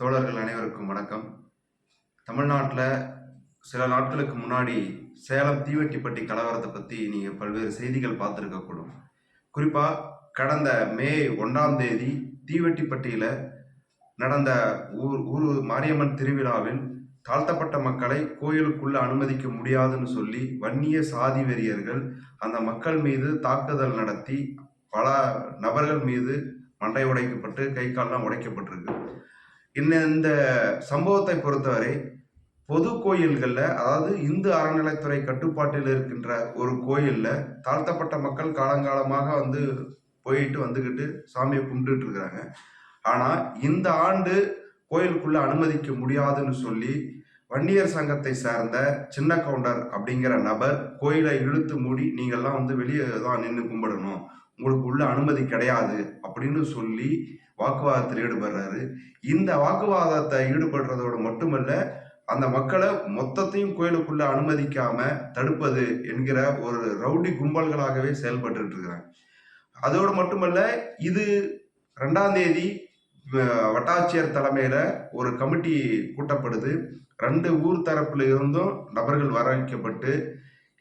தோழர்கள் அனைவருக்கும் வணக்கம். தமிழ்நாட்டில் சில நாட்களுக்கு முன்னாடி சேலம் தீவெட்டிப்பட்டி கலவரத்தை பற்றி நீங்கள் பல்வேறு செய்திகள் பார்த்துருக்கக்கூடும். குறிப்பாக கடந்த மே 1ஆம் தேதி தீவெட்டிப்பட்டியில் நடந்த ஊர் மாரியம்மன் திருவிழாவில் தாழ்த்தப்பட்ட மக்களை கோயிலுக்குள்ள அனுமதிக்க முடியாதுன்னு சொல்லி வன்னிய சாதி வெறியர்கள் அந்த மக்கள் மீது தாக்குதல் நடத்தி பல நபர்கள் மீது மண்டை உடைக்கப்பட்டு கை கால்லாம் உடைக்கப்பட்டிருக்கு. இந்த சம்பவத்தை பொறுத்தவரை பொது கோயில்களில், அதாவது இந்து அறநிலைத்துறை கட்டுப்பாட்டில் இருக்கின்ற ஒரு கோயிலில் தாழ்த்தப்பட்ட மக்கள் காலங்காலமாக போயிட்டு வந்துக்கிட்டு சாமியை கும்பிட்டுட்டு இருக்கிறாங்க. ஆனால் இந்த ஆண்டு கோயிலுக்குள்ள அனுமதிக்க முடியாதுன்னு சொல்லி வன்னியர் சங்கத்தை சேர்ந்த சின்ன கவுண்டர் அப்படிங்கிற நபர் கோயிலை இழுத்து மூடி நீங்கள்லாம் வெளியே தான் நின்று கும்பிடணும், உங்களுக்கு உள்ள அனுமதி கிடையாது அப்படின்னு சொல்லி வாக்குவாதத்தில் ஈடுபடுறாரு. இந்த வாக்குவாதத்தை ஈடுபடுறதோடு மட்டுமல்ல, அந்த மக்களை மொத்தத்தையும் கோயிலுக்குள்ள அனுமதிக்காம தடுப்பது என்கிற ஒரு ரவுடி கும்பல்களாகவே செயல்பட்டு இருக்கிறாங்க. அதோடு மட்டுமல்ல, இது 2ஆம் தேதி வட்டாட்சியர் தலைமையில ஒரு கமிட்டி கூட்டப்படுது. 2 ஊர் தரப்புல இருந்தும் நபர்கள் வரவழைக்கப்பட்டு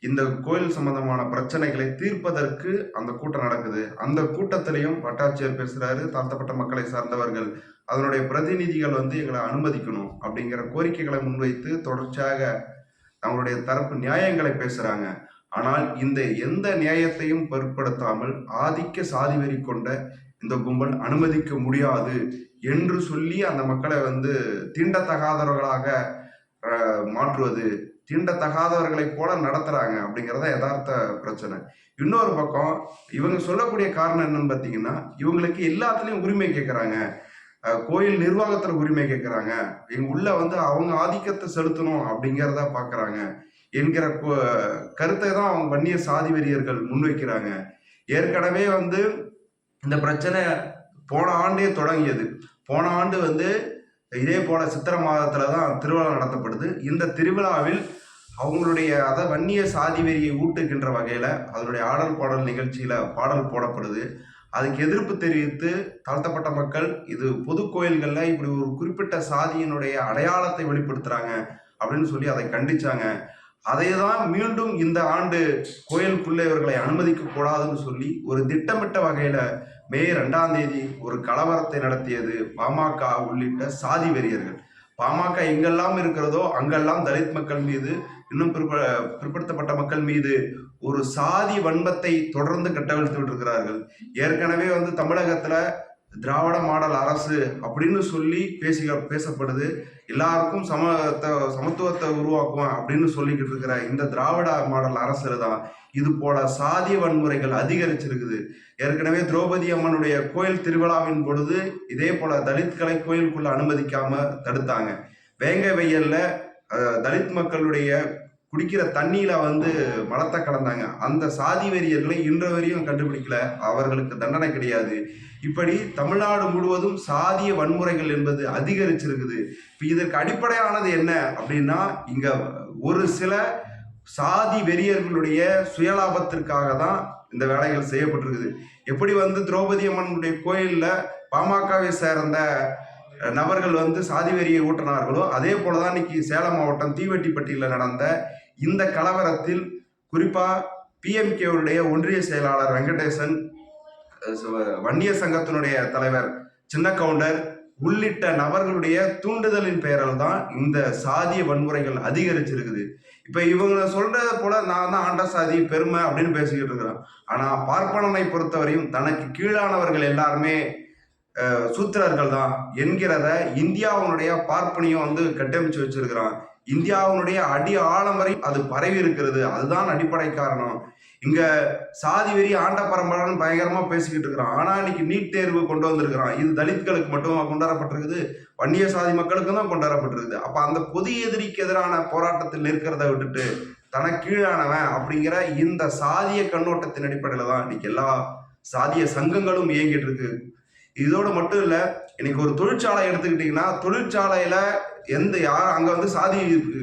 இந்த கோயில் சம்பந்தமான பிரச்சனைகளை தீர்ப்பதற்கு அந்த கூட்டம் நடக்குது. அந்த கூட்டத்திலையும் வட்டாட்சியர் பேசுறாரு. தாழ்த்தப்பட்ட மக்களை சார்ந்தவர்கள் அதனுடைய பிரதிநிதிகள் எங்களை அனுமதிக்கணும் அப்படிங்கிற கோரிக்கைகளை முன்வைத்து தொடர்ச்சியாக தங்களுடைய தரப்பு நியாயங்களை பேசுறாங்க. ஆனால் இந்த எந்த நியாயத்தையும் பொருட்படுத்தாமல் ஆதிக்க சாதி வெறி கொண்ட இந்த கும்பல் அனுமதிக்க முடியாது என்று சொல்லி அந்த மக்களை தீண்டத்தகாதவர்களாக மாற்றுவது, தீண்டத்தகாதவர்களை போல நடத்துறாங்க அப்படிங்கிறத யதார்த்த பிரச்சனை. இன்னொரு பக்கம் இவங்க சொல்லக்கூடிய காரணம் என்னன்னு பார்த்தீங்கன்னா, இவங்களுக்கு எல்லாத்துலேயும் உரிமை கேட்குறாங்க. கோயில் நிர்வாகத்தில் உரிமை கேட்குறாங்க. இவங்க உள்ள அவங்க ஆதிக்கத்தை செலுத்தணும் அப்படிங்கிறத பார்க்குறாங்க என்கிற கருத்தை தான் அவங்க வன்னிய சாதி வெறியர்கள் முன்வைக்கிறாங்க. ஏற்கனவே இந்த பிரச்சனை போன ஆண்டே தொடங்கியது. போன ஆண்டு இதே போல சித்திரை மாதத்துல தான் திருவிழா நடத்தப்படுது. இந்த திருவிழாவில் அவங்களுடைய வன்னிய சாதி வெறியை ஊட்டுகின்ற வகையில அதனுடைய ஆடல் பாடல் நிகழ்ச்சியில பாடல் போடப்படுது. அதுக்கு எதிர்ப்பு தெரிவித்து தாழ்த்தப்பட்ட மக்கள் இது பொது கோயில்கள்ல இப்படி ஒரு குறிப்பிட்ட சாதியினுடைய அடையாளத்தை வெளிப்படுத்துறாங்க அப்படின்னு சொல்லி அதை கண்டிச்சாங்க. அதை தான் மீண்டும் இந்த ஆண்டு கோயிலுக்குள்ளே இவர்களை அனுமதிக்க கூடாதுன்னு சொல்லி ஒரு திட்டமிட்ட வகையில மே 2ஆம் தேதி ஒரு கலவரத்தை நடத்தியது பாமக உள்ளிட்ட சாதி வெறியர்கள். பாமக எங்கெல்லாம் இருக்கிறதோ அங்கெல்லாம் தலித் மக்கள் மீது, இன்னும் பிற்படுத்தப்பட்ட மக்கள் மீது ஒரு சாதி வன்மத்தை தொடர்ந்து கட்டவிழ்த்து இருக்கிறார்கள். ஏற்கனவே தமிழகத்துல திராவிட மாடல் அரசு அப்படின்னு சொல்லி பேசப்படுது. எல்லாருக்கும் சமத்துவத்தை உருவாக்குவோம் அப்படின்னு சொல்லிக்கிட்டு இருக்கிற இந்த திராவிட மாடல் அரசுல தான் இது போல சாதிய வன்முறைகள் அதிகரிச்சிருக்குது. ஏற்கனவே திரௌபதி அம்மனுடைய கோயில் திருவிழாவின் பொழுது இதே போல தலித்களை கோயிலுக்குள்ள அனுமதிக்காம தடுத்தாங்க. வேங்க வெயில்ல தலித் மக்களுடைய குடிக்கிற தண்ணியில மலத்தை கலந்தாங்க. அந்த சாதி வெறியர்களை இன்று வரையும் கண்டுபிடிக்கல, அவர்களுக்கு தண்டனை கிடையாது. இப்படி தமிழ்நாடு முழுவதும் சாதிய வன்முறைகள் என்பது அதிகரிச்சிருக்குது. இப்போ இதற்கு அடிப்படையானது என்ன அப்படின்னா, இங்க ஒரு சில சாதி வெறியர்களுடைய சுயலாபத்திற்காக தான் இந்த வேலைகள் செய்யப்பட்டிருக்குது. எப்படி திரௌபதி அம்மனுடைய கோயில்ல பாமகவை சேர்ந்த நபர்கள் சாதி வெறியை ஊட்டினார்களோ அதே போலதான் இன்னைக்கு சேலம் மாவட்டம் தீவெட்டிப்பட்டியில் நடந்த இந்த கலவரத்தில் குறிப்பா பிஎம்கேவுடைய ஒன்றிய செயலாளர் வெங்கடேசன், வன்னிய சங்கத்தினுடைய தலைவர் சின்ன கவுண்டர் உள்ளிட்ட நபர்களுடைய தூண்டுதலின் பெயரில் தான் இந்த சாதிய வன்முறைகள் அதிகரிச்சிருக்குது. இப்ப இவங்க சொல்றத போல நான் தான் ஆண்ட சாதி பெருமை அப்படின்னு பேசிக்கிட்டு இருக்கிறோம். ஆனா பார்ப்பனனை பொறுத்தவரையும் தனக்கு கீழானவர்கள் எல்லாருமே சூத்திரர்கள் தான் என்கிறத இந்தியாவுடைய பார்ப்பனியும் கட்டமைச்சு வச்சிருக்கிறான். இந்தியாவுடைய அடி ஆழம் வரை அது பரவி இருக்கிறது. அதுதான் அடிப்படை காரணம். இங்க சாதி வெறி ஆண்ட பரம்பரைன்னு பயங்கரமா பேசிக்கிட்டு இருக்கிறான். ஆனா இன்னைக்கு நீட் தேர்வு கொண்டு வந்திருக்கிறான். இது தலித்களுக்கு மட்டும் கொண்டாடப்பட்டிருக்குது, வன்னிய சாதி மக்களுக்கும் தான் கொண்டாடப்பட்டிருக்குது. அப்ப அந்த பொது எதிரிக்கு எதிரான போராட்டத்தில் நிற்கிறத விட்டுட்டு தனக்கு கீழானவன் அப்படிங்கிற இந்த சாதிய கண்ணோட்டத்தின் அடிப்படையில தான் இன்னைக்கு எல்லா சாதிய சங்கங்களும் இயங்கிட்டு இருக்கு. இதோடு மட்டும் இல்ல, இன்னைக்கு ஒரு தொழிற்சாலை எடுத்துக்கிட்டீங்கன்னா தொழிற்சாலையில அங்க சாதி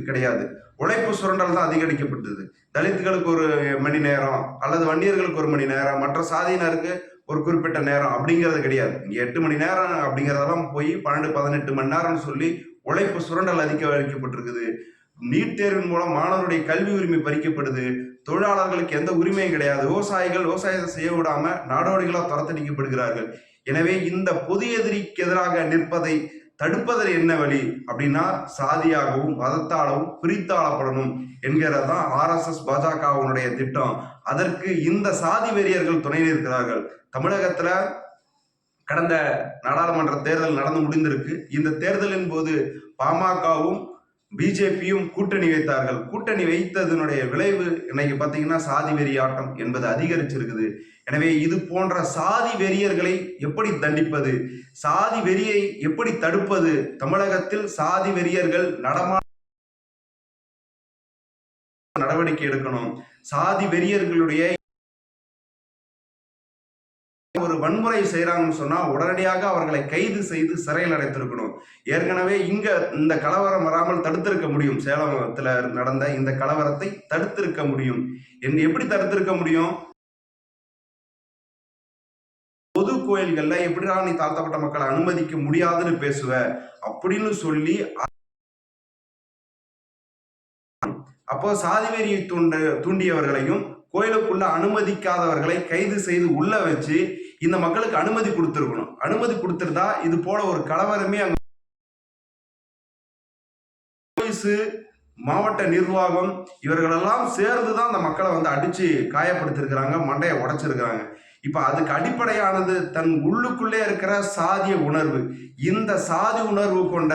கிடையாது, உழைப்பு சுரண்டல் தான் அதிகரிக்கப்பட்டது. தலித்துகளுக்கு 1 மணி நேரம் அல்லது வன்னியர்களுக்கு 1 மணி நேரம், மற்ற சாதியினருக்கு ஒரு குறிப்பிட்ட நேரம் அப்படிங்கிறது கிடையாது. இங்க 8 மணி நேரம் அப்படிங்கிறதெல்லாம் போய் 12, 18 மணி நேரம்னு சொல்லி உழைப்பு சுரண்டல் வைக்கப்பட்டிருக்குது. நீட் தேர்வின் மூலம் மாணவருடைய கல்வி உரிமை பறிக்கப்படுது. தொழிலாளர்களுக்கு எந்த உரிமையும் கிடையாது. விவசாயிகள் விவசாயத்தை செய்ய விடாம நாடோடிகளால் துரத்தடிக்கப்படுகிறார்கள். எனவே இந்த பொது எதிரிக்கு எதிராக நிற்பதை தடுப்பதில் என்ன வழி அப்படின்னா, சாதியாகவும் மதத்தாலும் பிரித்தாளப்படணும் என்கிறதான் ஆர்எஸ்எஸ் பாஜகவினுடைய திட்டம். அதற்கு இந்த சாதி வெறியர்கள் துணை நிற்கிறார்கள். தமிழகத்துல கடந்த நாடாளுமன்ற தேர்தல் நடந்து முடிந்திருக்கு. இந்த தேர்தலின் போது பாமகவும் பிஜேபியும் கூட்டணி வைத்தார்கள். கூட்டணி வைத்ததனுடைய விளைவு இன்னைக்கு பாத்தீங்கன்னா சாதி வெறி ஆட்டம் என்பது அதிகரிச்சிருக்குது. எனவே இது போன்ற சாதி வெறியர்களை எப்படி தண்டிப்பது, சாதி வெறியை எப்படி தடுப்பது, தமிழகத்தில் சாதி வெறியர்கள் நடவடிக்கை எடுக்கணும். சாதி வெறியர்களுடைய ஒரு வன்முறை செய்யறாங்கன்னு சொன்னா உடனடியாக அவர்களை கைது செய்து சிறையில் அடைத்திருக்கணும். ஏற்கனவே இங்க இந்த கலவரம் வராமல் தடுத்திருக்க முடியும். சேலத்துல நடந்த இந்த கலவரத்தை தடுத்திருக்க முடியும். எப்படி தடுத்திருக்க முடியும்? பொது கோயில்கள்ல எப்படிடா நீ தாழ்த்தப்பட்ட மக்களை அனுமதிக்க முடியாதுன்னு பேசுவ அப்படின்னு சொல்லி, அப்போ சாதிவெறியை தூண்டியவர்களையும் கோயிலுக்குள்ள அனுமதிக்காதவர்களை கைது செய்து உள்ள வச்சு இந்த மக்களுக்கு அனுமதி கொடுத்திருக்கணும். அனுமதி கொடுத்திருந்தா இது போல ஒரு கலவரமே அங்க மாவட்ட நிர்வாகம் இவர்களெல்லாம் சேர்ந்துதான் அந்த மக்களை அடிச்சு காயப்படுத்திருக்கிறாங்க, மண்டையை உடைச்சிருக்கிறாங்க. இப்ப அதுக்கு அடிப்படையானது தன் உள்ளுக்குள்ளே இருக்கிற சாதிய உணர்வு. இந்த சாதி உணர்வு கொண்ட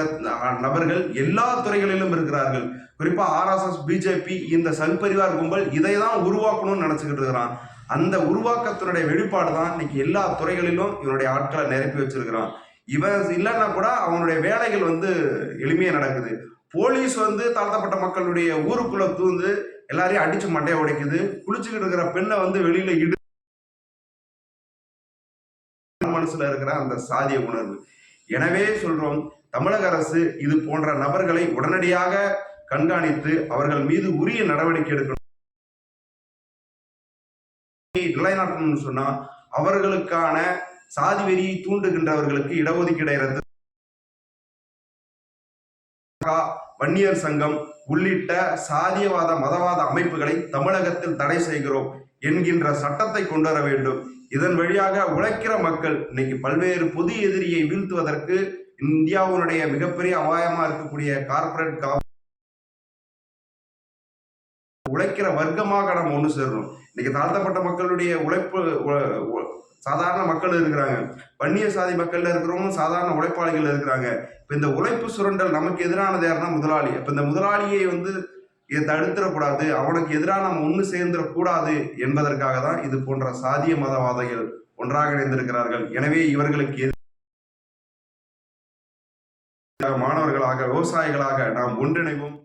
நபர்கள் எல்லா துறைகளிலும் இருக்கிறார்கள். குறிப்பா ஆர்எஸ்எஸ், பிஜேபி, இந்த சங் பரிவார் கும்பல் இதைதான் உருவாக்கணும்னு நினைச்சுக்கிட்டு இருக்கிறான். அந்த உருவாக்கத்தினுடைய வெளிப்பாடு தான் இன்னைக்கு எல்லா துறைகளிலும் இவனுடைய ஆட்களை நிரப்பி வச்சிருக்கிறான். இவன் இல்லைன்னா கூட அவனுடைய வேலைகள் எளிமையா நடக்குது. போலீஸ் தாழ்த்தப்பட்ட மக்களுடைய ஊருக்குள்ள தூந்து எல்லாரையும் அடிச்சு மண்டையை உடைக்குது. குளிச்சுக்கிட்டு இருக்கிற பெண்ணை வெளியில மனசுல இருக்கிற அந்த சாதிய உணர்வு. எனவே சொல்றோம், தமிழக அரசு இது போன்ற நபர்களை உடனடியாக கண்காணித்து அவர்கள் மீது உரிய நடவடிக்கை எடுக்கணும். நிலைநாட்டணும்னு சொன்னா அவர்களுக்கான சாதி வெறியை தூண்டுகின்றவர்களுக்கு இடஒதுக்கீடை ரத்து, வன்னியர் சங்கம் உள்ளிட்ட சாதியவாத மதவாத அமைப்புகளை தமிழகத்தில் தடை செய்கிறோம் என்கின்ற சட்டத்தை கொண்டு வர வேண்டும். இதன் வழியாக உழைக்கிற மக்கள் இன்னைக்கு பல்வேறு பொது எதிரியை வீழ்த்துவதற்கு இந்தியாவுடைய மிகப்பெரிய அபாயமா இருக்கக்கூடிய கார்பரேட் உழைக்கிற வர்க்கமாக நம்ம ஒன்று சேரணும். இன்னைக்கு தாழ்த்தப்பட்ட மக்களுடைய உழைப்பு, சாதாரண மக்கள் இருக்கிறாங்க, வன்னிய சாதி மக்கள்ல இருக்கிறவங்க சாதாரண உழைப்பாளிகள் இருக்கிறாங்க. இப்ப இந்த உழைப்பு சுரண்டல் நமக்கு எதிரானது யாருன்னா முதலாளி. அப்ப இந்த முதலாளியை இதை தடுத்துடக்கூடாது, அவனுக்கு எதிராக நம்ம ஒன்று சேர்ந்துடக்கூடாது என்பதற்காக தான் இது போன்ற சாதிய மதவாதிகள் ஒன்றாக இணைந்திருக்கிறார்கள். எனவே இவர்களுக்கு மாணவர்களாக, விவசாயிகளாக நாம் ஒன்றிணைவோம்.